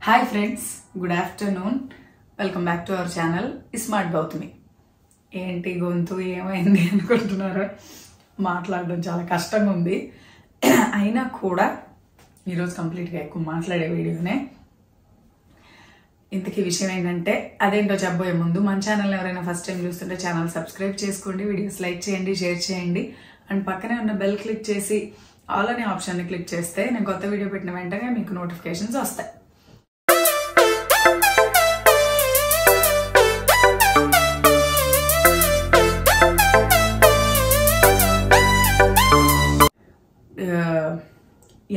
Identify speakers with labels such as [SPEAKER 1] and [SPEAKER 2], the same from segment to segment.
[SPEAKER 1] Hi friends, good afternoon. Welcome back to our channel Smart Gautami. ఏంటి గొంతు ఏమైంది అనుకుంటున్నారా? మాట్లాడడం చాలా కష్టంగా ఉంది. అయినా కూడా ఈరోజు కంప్లీట్గా ఎక్కువ మాట్లాడే వీడియోనే. ఇంతకీ విషయం ఏంటంటే అదేంటో చెప్పబోయే ముందు మన ఛానల్ ఎవరైనా ఫస్ట్ టైం చూస్తుంటే ఛానల్ సబ్స్క్రైబ్ చేసుకోండి, వీడియోస్ లైక్ చేయండి, షేర్ చేయండి అండ్ పక్కనే ఉన్న బెల్ క్లిక్ చేసి ఆల్ అనే ఆప్షన్ని క్లిక్ చేస్తే నేను కొత్త వీడియో పెట్టిన వెంటనే మీకు నోటిఫికేషన్స్ వస్తాయి.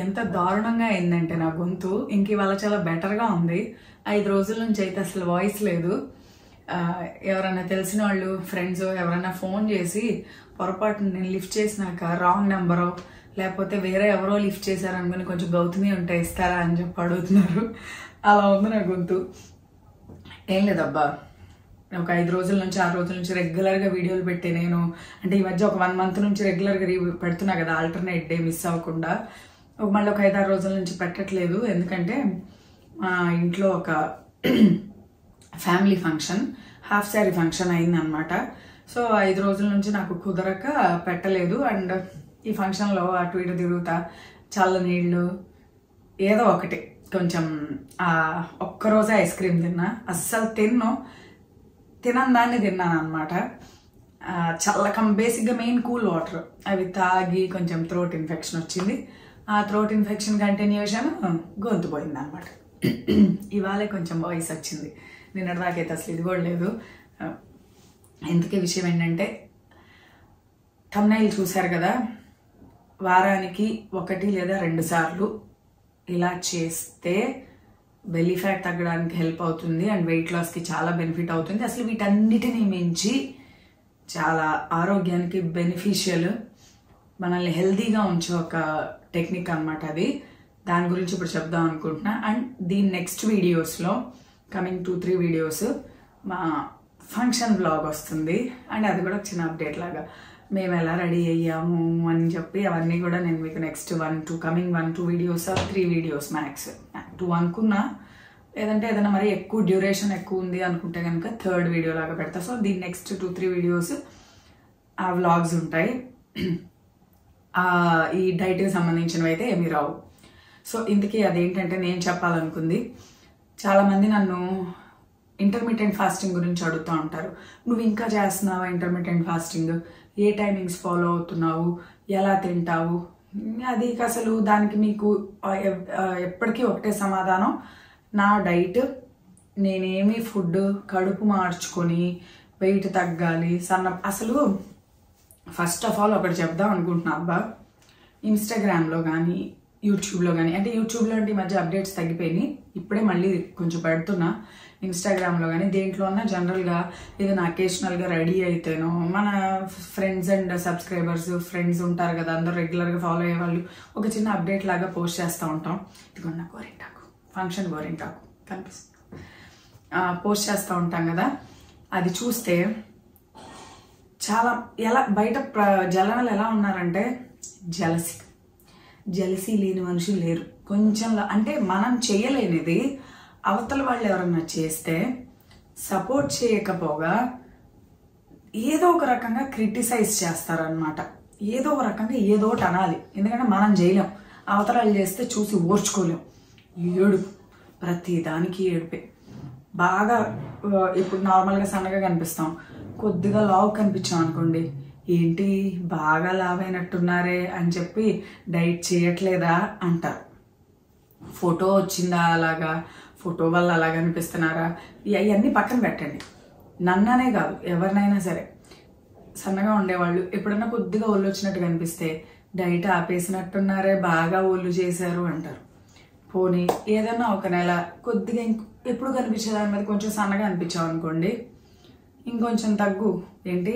[SPEAKER 1] ఎంత దారుణంగా అయిందంటే నా గొంతు ఇంక ఇవాళ చాలా బెటర్గా ఉంది. 5 రోజుల నుంచి అయితే అసలు వాయిస్ లేదు. ఎవరైనా తెలిసిన వాళ్ళు ఫ్రెండ్స్ ఎవరైనా ఫోన్ చేసి పొరపాటున నేను లిఫ్ట్ చేసినాక రాంగ్ నెంబరో లేకపోతే వేరే ఎవరో లిఫ్ట్ చేశారనుకుని కొంచెం గౌతమి ఉంటే ఇస్తారా అని చెప్పి అడుగుతున్నారు. అలా ఉంది నా గొంతు. ఏం లేదబ్బా, ఒక 5 రోజుల నుంచి 6 రోజుల నుంచి రెగ్యులర్గా వీడియోలు పెట్టి నేను అంటే ఈ మధ్య ఒక 1 మంత్ నుంచి రెగ్యులర్గా పెడుతున్నా కదా, ఆల్టర్నేట్ డే మిస్ అవ్వకుండా. మళ్ళీ ఒక 5-6 రోజుల నుంచి పెట్టట్లేదు, ఎందుకంటే మా ఇంట్లో ఒక family function, half sari function అయిందనమాట. సో 5 రోజుల నుంచి నాకు కుదరక పెట్టలేదు. అండ్ ఈ ఫంక్షన్లో అటు ఇటు తిరుగుతా చల్ల నీళ్ళు ఏదో ఒకటి కొంచెం ఒక్కరోజే ఐస్ క్రీమ్ తిన్నా, అస్సలు తినని దాన్ని తిన్నాను అనమాట. బేసిక్గా మెయిన్ కూల్ వాటర్ అవి తాగి కొంచెం థ్రోట్ ఇన్ఫెక్షన్ వచ్చింది. ఆ థ్రోట్ ఇన్ఫెక్షన్ కంటిన్యూషన్ గొంతు పోయింది అనమాట. ఇవాళే కొంచెం వాయిస్ వచ్చింది, నిన్నటిదాకైతే అసలు ఇది కూడా లేదు. ఇంతకీ విషయం ఏంటంటే థంబ్నెయిల్ చూశారు కదా, వారానికి 1 లేదా 2 సార్లు ఇలా చేస్తే బెల్లీ ఫ్యాట్ తగ్గడానికి హెల్ప్ అవుతుంది అండ్ వెయిట్ లాస్కి చాలా బెనిఫిట్ అవుతుంది. అసలు వీటన్నిటినీ మించి చాలా ఆరోగ్యానికి బెనిఫిషియల్, మనల్ని హెల్తీగా ఉంచే ఒక టెక్నిక్ అనమాట అది. దాని గురించి ఇప్పుడు చెప్దాం అనుకుంటున్నా. అండ్ దీని నెక్స్ట్ వీడియోస్లో కమింగ్ 2-3 వీడియోస్ మా ఫంక్షన్ బ్లాగ్ వస్తుంది. అండ్ అది కూడా చిన్న అప్డేట్ లాగా మేము ఎలా రెడీ అయ్యాము అని చెప్పి అవన్నీ కూడా నేను మీకు నెక్స్ట్ 1-2 వీడియోస్ 3 వీడియోస్ మ్యాక్స్ 2 అనుకున్నా, లేదంటే ఏదైనా మరి ఎక్కువ డ్యూరేషన్ ఎక్కువ ఉంది అనుకుంటే కనుక 3rd వీడియో లాగా పెడతా. సో దీని నెక్స్ట్ 2-3 వీడియోస్ ఆ వ్లాగ్స్ ఉంటాయి. ఈ డైట్కి సంబంధించినవి అయితే ఏమీ రావు. సో ఇంతకీ అదేంటంటే నేను చెప్పాలనుకుంది, చాలామంది నన్ను ఇంటర్మీడియట్ ఫాస్టింగ్ గురించి అడుగుతూ ఉంటారు. నువ్వు ఇంకా చేస్తున్నావా ఇంటర్మీడియట్ ఫాస్టింగ్, ఏ టైమింగ్స్ ఫాలో అవుతున్నావు, ఎలా తింటావు? అది అసలు దానికి మీకు ఎప్పటికీ ఒకటే సమాధానం, నా డైట్ నేనేమి ఫుడ్ కడుపు మార్చుకొని వెయిట్ తగ్గాలి అసలు ఫస్ట్ ఆఫ్ ఆల్ ఒకటి చెప్దాం అనుకుంటున్నా అబ్బా. ఇన్స్టాగ్రామ్లో కానీ యూట్యూబ్లో కానీ, అంటే యూట్యూబ్లో అంటే ఈ మధ్య అప్డేట్స్ తగ్గిపోయినాయి, ఇప్పుడే మళ్ళీ కొంచెం పెడుతున్నా. ఇన్స్టాగ్రామ్లో కానీ దేంట్లో అన్నా జనరల్గా ఏదైనా అకేషనల్గా రెడీ అయితేనో మన ఫ్రెండ్స్ అండ్ సబ్స్క్రైబర్స్ ఫ్రెండ్స్ ఉంటారు కదా, అందరూ రెగ్యులర్గా ఫాలో అయ్యే వాళ్ళు ఒక చిన్న అప్డేట్ లాగా పోస్ట్ చేస్తూ ఉంటాం. ఇదిగో నా గోరింటాకు, ఫంక్షన్ గోరింటాకు కనిపిస్తుంది, పోస్ట్ చేస్తూ ఉంటాం కదా. అది చూస్తే చాలా ఎలా బయట జనాలు ఎలా ఉన్నారంటే జలసీ లేని మనుషులు లేరు. కొంచెం అంటే మనం చేయలేనిది అవతల వాళ్ళు ఎవరన్నా చేస్తే సపోర్ట్ చేయకపోగా ఏదో ఒక రకంగా క్రిటిసైజ్ చేస్తారనమాట. ఏదో ఒక రకంగా ఏదో ఒకటి అనాలి, ఎందుకంటే మనం చేయలేం, అవతల వాళ్ళు చేస్తే చూసి ఓర్చుకోలేం. ఏడుపు, ప్రతి దానికి ఏడుపే. బాగా ఇప్పుడు నార్మల్గా సన్నగా కనిపిస్తాం, కొద్దిగా లావు కనిపించాం అనుకోండి, ఏంటి బాగా లావైనట్టున్నారే అని చెప్పి డైట్ చేయట్లేదా అంటారు. ఫోటో వచ్చిందా అలాగా, ఫోటో వల్ల అలాగ అనిపిస్తున్నారా, ఇవన్నీ పక్కన పెట్టండి. నన్ననే కాదు ఎవరినైనా సరే సన్నగా ఉండేవాళ్ళు ఎప్పుడన్నా కొద్దిగా ఒళ్ళు వచ్చినట్టు కనిపిస్తే డైట్ ఆపేసినట్టున్నారే బాగా ఒళ్ళు చేశారు అంటారు. పోనీ ఏదన్నా ఒక నెల కొద్దిగా ఎప్పుడు కనిపించేదాని మీద కొంచెం సన్నగా అనిపించావు అనుకోండి, ఇంకొంచెం తగ్గు, ఏంటి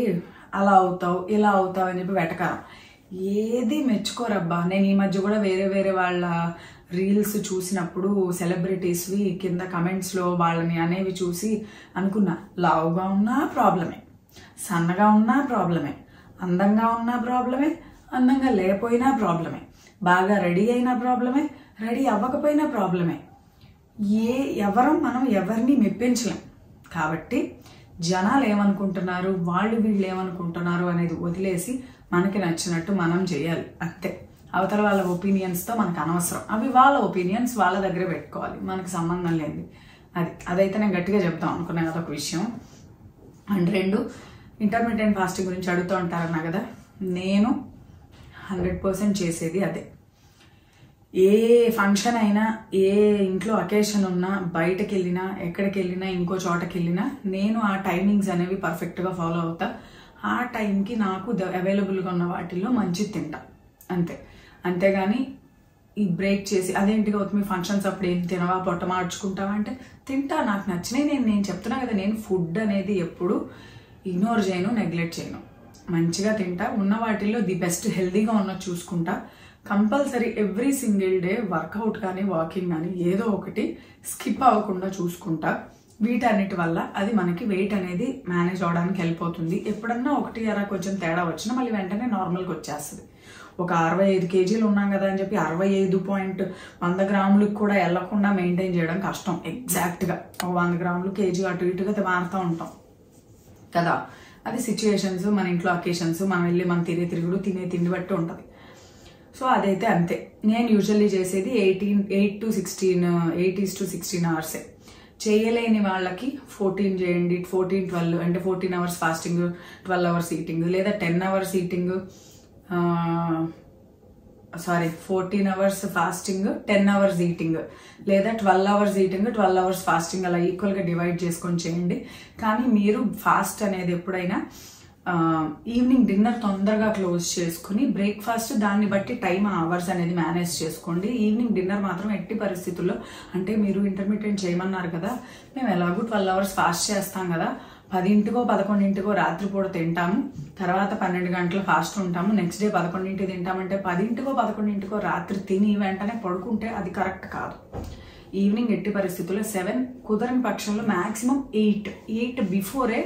[SPEAKER 1] అలా అవుతావు ఇలా అవుతావు అని చెప్పి వెటకారం. ఏది మెచ్చుకోరబ్బా. నేను ఈ మధ్య కూడా వేరే వాళ్ళ రీల్స్ చూసినప్పుడు సెలబ్రిటీస్వి కింద కమెంట్స్లో వాళ్ళని అనేవి చూసి అనుకున్నా, లావుగా ఉన్నా ప్రాబ్లమే, సన్నగా ఉన్నా ప్రాబ్లమే, అందంగా ఉన్నా ప్రాబ్లమే, అందంగా లేకపోయినా ప్రాబ్లమే, బాగా రెడీ అయినా ప్రాబ్లమే, రెడీ అవ్వకపోయినా ప్రాబ్లమే. మనం ఎవరిని మెప్పించలేం. కాబట్టి జనాలు ఏమనుకుంటున్నారు, వీళ్ళు ఏమనుకుంటున్నారు అనేది వదిలేసి మనకి నచ్చినట్టు మనం చేయాలి అంతే. అవతల వాళ్ళ ఒపీనియన్స్తో మనకు అనవసరం. అవి వాళ్ళ ఒపీనియన్స్, వాళ్ళ దగ్గర పెట్టుకోవాలి, మనకు సంబంధం లేనిది. అదైతే నేను గట్టిగా చెప్తాం అనుకున్నాను, అదొక విషయం. అండ్ 2, ఇంటర్మీడియట్ ఫాస్టింగ్ గురించి అడుగుతూ ఉంటారన్నా కదా, నేను 100% చేసేది అదే. ఏ ఫంక్షన్ అయినా, ఏ ఇంట్లో అకేషన్ ఉన్నా, బయటకు వెళ్ళినా, ఎక్కడికి వెళ్ళినా, ఇంకో చోటకి వెళ్ళినా నేను ఆ టైమింగ్స్ అనేవి పర్ఫెక్ట్గా ఫాలో అవుతా. ఆ టైంకి నాకు అవైలబుల్గా ఉన్న వాటిల్లో మంచిది తింటా అంతే. అంతేగాని ఈ బ్రేక్ చేసి అదేంటి గౌతమి ఫంక్షన్స్ అప్పుడు ఏం తినవా, పొట్ట మార్చుకుంటావా అంటే తింటా, నాకు నచ్చినవి నేను చెప్తున్నా కదా. నేను ఫుడ్ అనేది ఎప్పుడు ఇగ్నోర్ చేయను, నెగ్లెక్ట్ చేయను, మంచిగా తింటా. ఉన్న వాటిల్లో ది బెస్ట్ హెల్దీగా ఉన్నది చూసుకుంటా. Compulsory every single day workout కానీ, వాకింగ్ కానీ ఏదో ఒకటి స్కిప్ అవ్వకుండా చూసుకుంటా. వీటన్నిటి వల్ల అది మనకి వెయిట్ అనేది మేనేజ్ అవడానికి హెల్ప్ అవుతుంది. ఎప్పుడన్నా 1 కొంచెం తేడా వచ్చినా మళ్ళీ వెంటనే నార్మల్గా వచ్చేస్తుంది. ఒక 65 kgs ఉన్నాం కదా అని చెప్పి 65.100 grams కూడా వెళ్లకుండా మెయింటైన్ చేయడం కష్టం. ఎగ్జాక్ట్గా 100 grams కేజీ అటు ఇటుగా మారుతూ ఉంటాం కదా. అది సిచ్యువేషన్స్, మన ఇంట్లో అకేషన్స్, మనం వెళ్ళి మనం తిరుగుడు, తినే తిండి బట్టి ఉంటుంది. సో అదైతే అంతే. నేను యూజువల్లీ చేసేది 8 to 16 hours. చేయలేని వాళ్ళకి 14 చేయండి, 14-12 అంటే 14 hours ఫాస్టింగ్, 12 hours ఈటింగ్, లేదా 10 hours eating, 14 hours fasting, 10 hours eating, లేదా 12 hours ఈటింగ్, 12 hours ఫాస్టింగ్, అలా ఈక్వల్గా డివైడ్ చేసుకొని చేయండి. కానీ మీరు ఫాస్ట్ అనేది ఎప్పుడైనా ఈవినింగ్ డిన్నర్ తొందరగా క్లోజ్ చేసుకుని బ్రేక్ఫాస్ట్ దాన్ని బట్టి టైం అవర్స్ అనేది మేనేజ్ చేసుకోండి. ఈవినింగ్ డిన్నర్ మాత్రం ఎట్టి పరిస్థితుల్లో, అంటే మీరు ఇంటర్మీడియట్ చేయమన్నారు కదా, మేము ఎలాగూ 12 hours ఫాస్ట్ చేస్తాం కదా, 10కో 11కో రాత్రిపూట తింటాము, తర్వాత 12 గంటలు ఫాస్ట్ ఉంటాము, నెక్స్ట్ డే 11 తింటామంటే 10కో 11కో రాత్రి తిని వెంటనే పడుకుంటే అది కరెక్ట్ కాదు. ఈవినింగ్ ఎట్టి పరిస్థితుల్లో 7, కుదరని పక్షంలో మ్యాక్సిమం 8 బిఫోరే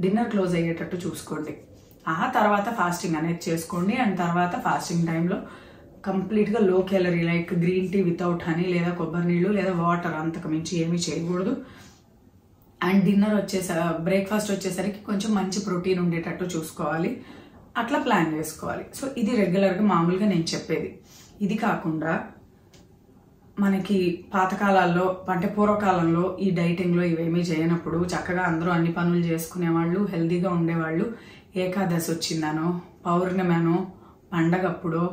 [SPEAKER 1] డిన్నర్ క్లోజ్ అయ్యేటట్టు చూసుకోండి. ఆ తర్వాత ఫాస్టింగ్ అనేది చేసుకోండి. అండ్ తర్వాత ఫాస్టింగ్ టైంలో కంప్లీట్గా low calorie, like green tea without honey, లేదా కొబ్బరి నీళ్ళు, లేదా వాటర్, అంతకు మించి ఏమీ చేయకూడదు. అండ్ డిన్నర్ బ్రేక్ఫాస్ట్ వచ్చేసరికి కొంచెం మంచి ప్రోటీన్ ఉండేటట్టు చూసుకోవాలి. అట్లా ప్లాన్ చేసుకోవాలి. సో ఇది రెగ్యులర్గా మామూలుగా నేను చెప్పేది. ఇది కాకుండా మనకి పాతకాలాల్లో అంటే పూర్వకాలంలో ఈ డైటింగ్లో ఇవేమీ చేయనప్పుడు చక్కగా అందరూ అన్ని పనులు చేసుకునేవాళ్ళు, హెల్దీగా ఉండేవాళ్ళు. ఏకాదశి వచ్చిందనో, పౌర్ణమనో, పండగప్పుడో,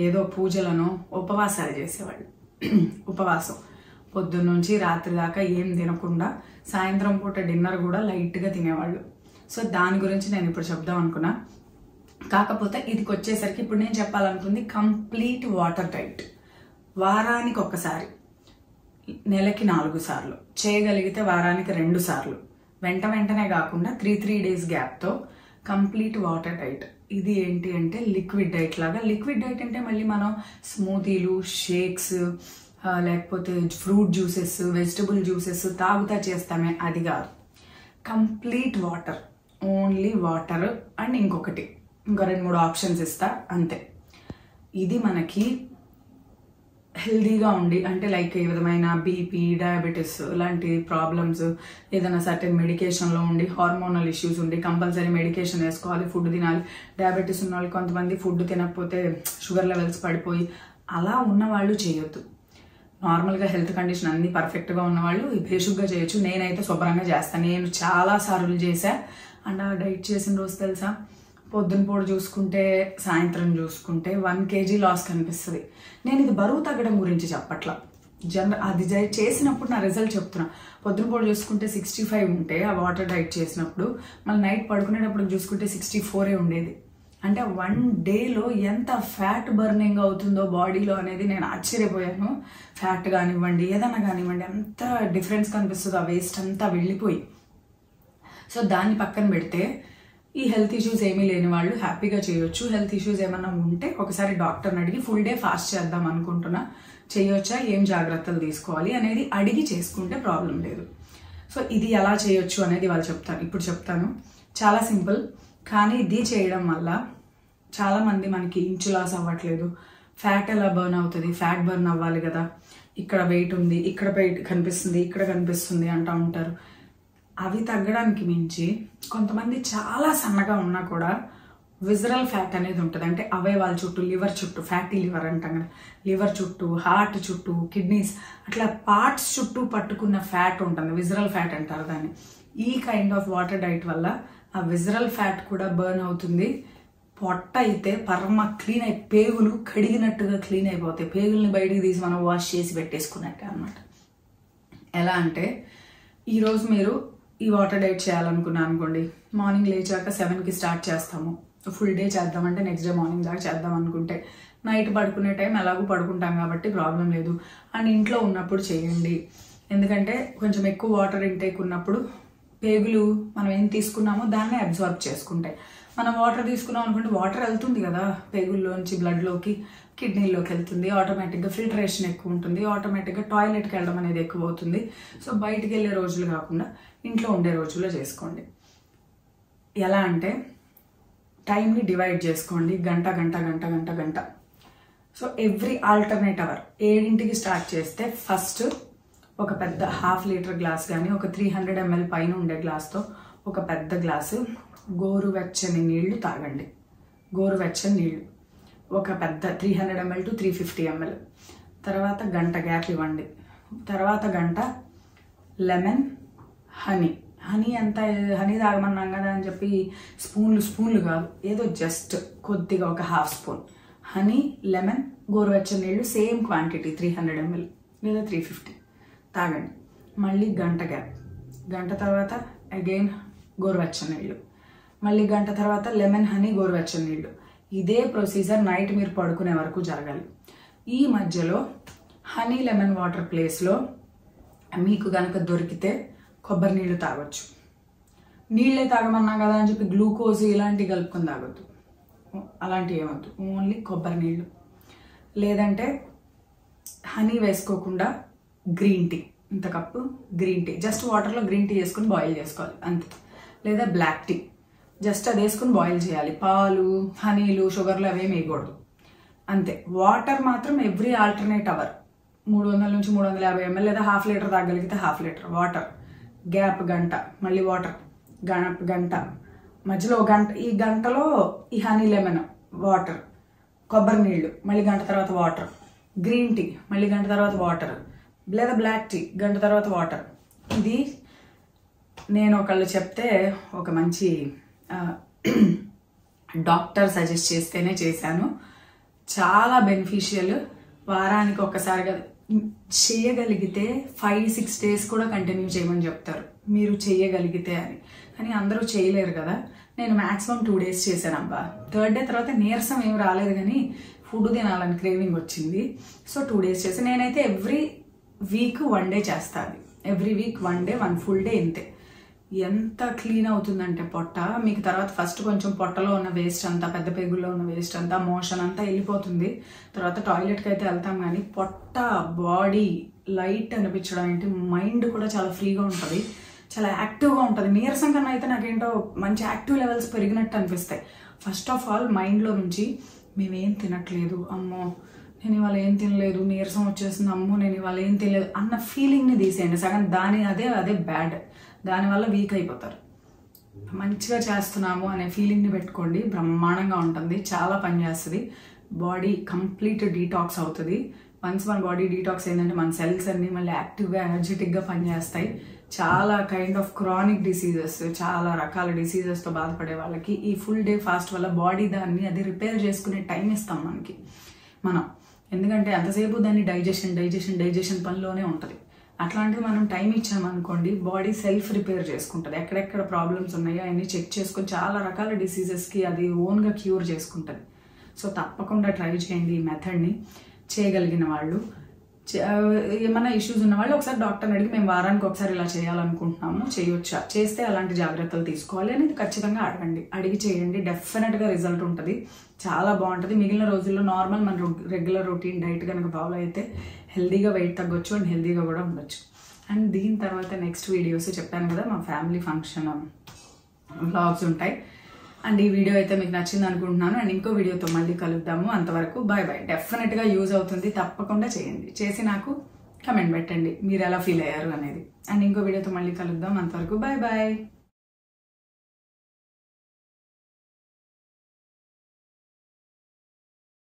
[SPEAKER 1] ఏదో పూజలనో ఉపవాసాలు చేసేవాళ్ళు. ఉపవాసం పొద్దున్నుంచి రాత్రి దాకా ఏం తినకుండా సాయంత్రం పూట డిన్నర్ కూడా లైట్గా తినేవాళ్ళు. సో దాని గురించి నేను ఇప్పుడు చెప్దాం అనుకున్నా. కాకపోతే ఇదికి వచ్చేసరికి ఇప్పుడు నేను చెప్పాలనుకుంది కంప్లీట్ వాటర్ డైట్. వారానికి 1 సారి, నెలకి 4 సార్లు, చేయగలిగితే వారానికి 2 సార్లు, వెంటనే కాకుండా 3 days గ్యాప్తో కంప్లీట్ వాటర్ డైట్. ఇది ఏంటి అంటే లిక్విడ్ డైట్ లాగా. లిక్విడ్ డైట్ అంటే మళ్ళీ మనం స్మూతీలు, షేక్స్, లేకపోతే ఫ్రూట్ జ్యూసెస్, వెజిటబుల్ జ్యూసెస్ తాగుతా చేస్తామే, అది కాదు. Complete water, only water. And ఇంకో 2-3 ఆప్షన్స్ ఇస్తా అంతే. ఇది మనకి హెల్దీగా ఉండి, అంటే లైక్ ఏ విధమైన బీపీ, డయాబెటీస్ లాంటి ప్రాబ్లమ్స్, ఏదైనా సర్టెన్ మెడికేషన్లో ఉండి, హార్మోనల్ ఇష్యూస్ ఉండి కంపల్సరీ మెడికేషన్ వేసుకోవాలి, ఫుడ్ తినాలి. డయాబెటీస్ ఉన్న వాళ్ళు కొంతమంది ఫుడ్ తినకపోతే షుగర్ లెవెల్స్ పడిపోయి అలా ఉన్నవాళ్ళు చేయొద్దు. నార్మల్గా హెల్త్ కండిషన్ అన్ని పర్ఫెక్ట్గా ఉన్నవాళ్ళు బేసిక్గా చేయొచ్చు. నేనైతే శుభ్రంగా చేస్తాను. నేను చాలా సార్లు చేశా. అండ్ ఆ డైట్ చేసిన రోజు తెలుసా, పొద్దున పూట చూసుకుంటే, సాయంత్రం చూసుకుంటే 1 kg లాస్ కనిపిస్తుంది. నేను ఇది బరువు తగ్గడం గురించి చెప్పట్లా, అది చేసినప్పుడు నా రిజల్ట్ చెప్తున్నా. పొద్దున పూట చూసుకుంటే 65 ఉంటే ఆ వాటర్ డైట్ చేసినప్పుడు, మళ్ళీ నైట్ పడుకునేటప్పుడు చూసుకుంటే 64 ఉండేది. అంటే 1 dayలో ఎంత ఫ్యాట్ బర్నింగ్ అవుతుందో బాడీలో అనేది నేను ఆశ్చర్యపోయాను. ఫ్యాట్ కానివ్వండి, ఏదైనా కానివ్వండి, ఎంత డిఫరెన్స్ కనిపిస్తుందో, ఆ వేస్ట్ అంతా వెళ్ళిపోయి. సో దాన్ని పక్కన పెడితే ఈ హెల్త్ ఇష్యూస్ ఏమీ లేని వాళ్ళు హ్యాపీగా చేయొచ్చు. హెల్త్ ఇష్యూస్ ఏమన్నా ఉంటే ఒకసారి డాక్టర్ని అడిగి ఫుల్ డే ఫాస్ట్ చేద్దాం అనుకుంటున్నా, చేయొచ్చా, ఏం జాగ్రత్తలు తీసుకోవాలి అనేది అడిగి చేసుకుంటే ప్రాబ్లం లేదు. సో ఇది ఎలా చేయొచ్చు అనేది ఇప్పుడు చెప్తాను. చాలా సింపుల్. కానీ ఇది చేయడం వల్ల చాలామంది మనకి ఇంచు లాస్ అవ్వట్లేదు. ఫ్యాట్ ఎలా బర్న్ అవుతుంది, ఫ్యాట్ బర్న్ అవ్వాలి కదా, ఇక్కడ వెయిట్ ఉంది, ఇక్కడ వెయిట్ కనిపిస్తుంది, ఇక్కడ కనిపిస్తుంది అంటూ ఉంటారు. అవి తగ్గడానికి మించి కొంతమంది చాలా సన్నగా ఉన్నా కూడా విజరల్ ఫ్యాట్ అనేది ఉంటుంది. అంటే అవయవాల చుట్టూ, లివర్ చుట్టూ, ఫ్యాటీ లివర్ అంటాం కదా, లివర్ చుట్టూ, హార్ట్ చుట్టూ, కిడ్నీస్ అట్లా పార్ట్స్ చుట్టూ పట్టుకున్న ఫ్యాట్ ఉంటుంది, విజరల్ ఫ్యాట్ అంటారు దాన్ని. ఈ కైండ్ ఆఫ్ వాటర్ డైట్ వల్ల ఆ విజరల్ ఫ్యాట్ కూడా బర్న్ అవుతుంది. పొట్ట అయితే పరమ క్లీన్ అయి పేగులు కడిగినట్టుగా క్లీన్ అయిపోతాయి. పేగుల్ని బయటికి తీసి మనం వాష్ చేసి పెట్టేసుకున్నట్టే అనమాట. ఎలా అంటే ఈరోజు మీరు ఈ వాటర్ డైట్ చేయాలనుకున్నా అనుకోండి, మార్నింగ్ లేచాక 7కి స్టార్ట్ చేస్తాము, ఫుల్ డే చేద్దామంటే నెక్స్ట్ డే మార్నింగ్ దాకా చేద్దాం అనుకుంటే నైట్ పడుకునే టైం ఎలాగో పడుకుంటాం కాబట్టి ప్రాబ్లం లేదు. అండ్ ఇంట్లో ఉన్నప్పుడు చేయండి. ఎందుకంటే కొంచెం ఎక్కువ వాటర్ ఇంటేక్ ఉన్నప్పుడు పేగులు మనం ఏం తీసుకున్నామో దాన్నే అబ్జార్బ్ చేసుకుంటాయి. మనం వాటర్ తీసుకున్నాం అనుకుంటే వాటర్ వెళ్తుంది కదా పేగుల్లోంచి బ్లడ్లోకి, కిడ్నీలోకి వెళ్తుంది, ఆటోమేటిక్గా ఫిల్టరేషన్ ఎక్కువ ఉంటుంది, ఆటోమేటిక్గా టాయిలెట్కి వెళ్ళడం అనేది ఎక్కువ అవుతుంది. సో బయటికి వెళ్ళే రోజులు కాకుండా ఇంట్లో ఉండే రోజుల్లో చేసుకోండి. ఎలా అంటే టైంని డివైడ్ చేసుకోండి, గంట గంట గంట గంట గంట. సో ఎవ్రీ ఆల్టర్నేట్ అవర్ 7కి స్టార్ట్ చేస్తే ఫస్ట్ ఒక పెద్ద 1/2 లీటర్ గ్లాస్ కానీ ఒక 300 ml పైన ఉండే గ్లాస్తో ఒక పెద్ద గ్లాసు గోరువెచ్చని నీళ్లు తాగండి. గోరువెచ్చని నీళ్లు ఒక పెద్ద 300 ml to 350 ml. తర్వాత గంట గ్యాప్ ఇవ్వండి. తర్వాత గంట లెమన్, హనీ. హనీ తాగమన్నాం కదా అని చెప్పి స్పూన్లు కాదు, ఏదో జస్ట్ కొద్దిగా ఒక 1/2 స్పూన్ హనీ, లెమన్, గోరువెచ్చని నీళ్ళు సేమ్ క్వాంటిటీ 300 ml లేదా 350 తాగండి. మళ్ళీ గంట గ్యాప్, గంట తర్వాత అగైన్ గోరువెచ్చని నీళ్ళు, మళ్ళీ గంట తర్వాత లెమన్, హనీ, గోరువెచ్చని నీళ్ళు. ఇదే ప్రొసీజర్ నైట్ మీరు పడుకునే వరకు జరగాలి. ఈ మధ్యలో హనీ లెమన్ వాటర్ ప్లేస్లో మీకు కనుక దొరికితే కొబ్బరి నీళ్ళు తాగొచ్చు. నీళ్ళే తాగమన్నా కదా అని చెప్పి గ్లూకోజ్ ఇలాంటివి కలుపుకొని తాగొద్దు, అలాంటివి ఏమొద్దు, ఓన్లీ కొబ్బరి నీళ్ళు. లేదంటే హనీ వేసుకోకుండా గ్రీన్ టీ, ఇంత కప్పు గ్రీన్ టీ, జస్ట్ వాటర్లో గ్రీన్ టీ వేసుకుని బాయిల్ చేసుకోవాలి అంతే. లేదా బ్లాక్ టీ, జస్ట్ అది వేసుకుని బాయిల్ చేయాలి. పాలు, హనీలు, షుగర్లు అవేమి వేయకూడదు అంతే. వాటర్ మాత్రం ఎవ్రీ ఆల్టర్నేట్ అవర్ 300 నుంచి 350 ml లేదా 1/2 లీటర్ తాగలిగితే 1/2 లీటర్ వాటర్. గ్యాప్ గంట, మళ్ళీ వాటర్ గంట, మధ్యలో గంట. ఈ గంటలో ఈ హనీ లెమన్ వాటర్, కొబ్బరి నీళ్ళు, మళ్ళీ గంట తర్వాత వాటర్, గ్రీన్ టీ మళ్ళీ గంట తర్వాత వాటర్, లేదా బ్లాక్ టీ గంట తర్వాత వాటర్. ఇది నేను ఒకళ్ళు చెప్తే ఒక మంచి డాక్టర్ సజెస్ట్ చేస్తేనే చేశాను. చాలా బెనిఫిషియల్. వారానికి ఒక్కసారిగా చేయగలిగితే 5-6 days కూడా కంటిన్యూ చేయమని చెప్తారు మీరు చేయగలిగితే అని. కానీ అందరూ చేయలేరు కదా. నేను మ్యాక్సిమం 2 days చేశాను అబ్బా. 3rd day తర్వాత నీరసం ఏం రాలేదు కానీ ఫుడ్ తినాలని క్రేవింగ్ వచ్చింది. సో 2 days చేశాను. నేనైతే ఎవ్రీ వీక్ 1 day చేస్తాను. Every week 1 day 1 full day ఇంతే. ఎంత క్లీన్ అవుతుందంటే పొట్ట మీకు తర్వాత ఫస్ట్ కొంచెం పొట్టలో ఉన్న వేస్ట్ అంతా, పెద్ద పేగుల్లో ఉన్న వేస్ట్ అంతా, మోషన్ అంతా వెళ్ళిపోతుంది. తర్వాత టాయిలెట్కి అయితే వెళ్తాం కానీ పొట్ట, బాడీ లైట్ అనిపించడం ఏంటి, మైండ్ కూడా చాలా ఫ్రీగా ఉంటుంది, చాలా యాక్టివ్గా ఉంటుంది. నీరసం కన్నా అయితే నాకేంటో మంచి యాక్టివ్ లెవెల్స్ పెరిగినట్టు అనిపిస్తాయి. ఫస్ట్ ఆఫ్ ఆల్ మైండ్లో నుంచి మేమేం తినట్లేదు, అమ్మో నేను ఇవాళ ఏం తినలేదు, నీరసం వచ్చేసింది, అమ్మో నేను ఇవాళ ఏం తినలేదు అన్న ఫీలింగ్ని తీసేయండి. సగం అదే బ్యాడ్, దానివల్ల వీక్ అయిపోతారు. మంచిగా చేస్తున్నాము అనే ఫీలింగ్ని పెట్టుకోండి, బ్రహ్మాండంగా ఉంటుంది, చాలా పనిచేస్తుంది. బాడీ కంప్లీట్ డీటాక్స్ అవుతుంది. వన్స్ మన బాడీ డీటాక్స్ అయిందంటే మన సెల్స్ అన్ని మళ్ళీ యాక్టివ్గా, ఎనర్జెటిక్గా పనిచేస్తాయి. చాలా కైండ్ ఆఫ్ క్రానిక్ డిసీజెస్, చాలా రకాల డిసీజెస్తో బాధపడే వాళ్ళకి ఈ ఫుల్ డే ఫాస్ట్ వల్ల బాడీ దాన్ని అది రిపేర్ చేసుకునే టైం ఇస్తాం మనం. ఎందుకంటే అంతసేపు దాన్ని డైజెషన్ పనిలోనే ఉంటుంది. అట్లాంటివి మనం టైం ఇచ్చామనుకోండి బాడీ సెల్ఫ్ రిపేర్ చేసుకుంటుంది. ఎక్కడెక్కడ ప్రాబ్లమ్స్ ఉన్నాయో అవన్నీ చెక్ చేసుకొని చాలా రకాల డిసీజెస్కి అది ఓన్గా క్యూర్ చేసుకుంటుంది. సో తప్పకుండా ట్రై చేయండి ఈ మెథడ్ని. చేయగలిగిన వాళ్ళు, ఏమైనా ఇష్యూస్ ఉన్న వాళ్ళు ఒకసారి డాక్టర్ని అడిగి మేము వారానికి ఒకసారి ఇలా చేయాలనుకుంటున్నాము, చేయొచ్చా, చేస్తే అలాంటి జాగ్రత్తలు తీసుకోవాలి అనేది ఖచ్చితంగా అడిగి చేయండి. డెఫినెట్గా రిజల్ట్ ఉంటుంది, చాలా బాగుంటుంది. మిగిలిన రోజుల్లో నార్మల్ మన రెగ్యులర్ రొటీన్ డైట్ కనుక ఫాలో అయితే హెల్దీగా వెయిట్ తగ్గొచ్చు అండ్ హెల్దీగా కూడా ఉండొచ్చు. అండ్ దీని తర్వాత నెక్స్ట్ వీడియోస్ చెప్పాను కదా, మా ఫ్యామిలీ ఫంక్షన్ వ్లాగ్స్ ఉంటాయి. అండ్ ఈ వీడియో అయితే మీకు నచ్చింది అనుకుంటున్నాను. అండ్ ఇంకో వీడియోతో మళ్ళీ కలుద్దాము. అంతవరకు బాయ్ బాయ్. డెఫినెట్గా యూజ్ అవుతుంది, తప్పకుండా చేయండి. చేసి నాకు కమెంట్ పెట్టండి మీరు ఎలా ఫీల్ అయ్యారు అనేది. అండ్ ఇంకో వీడియోతో మళ్ళీ కలుద్దాం. అంతవరకు బాయ్ బాయ్.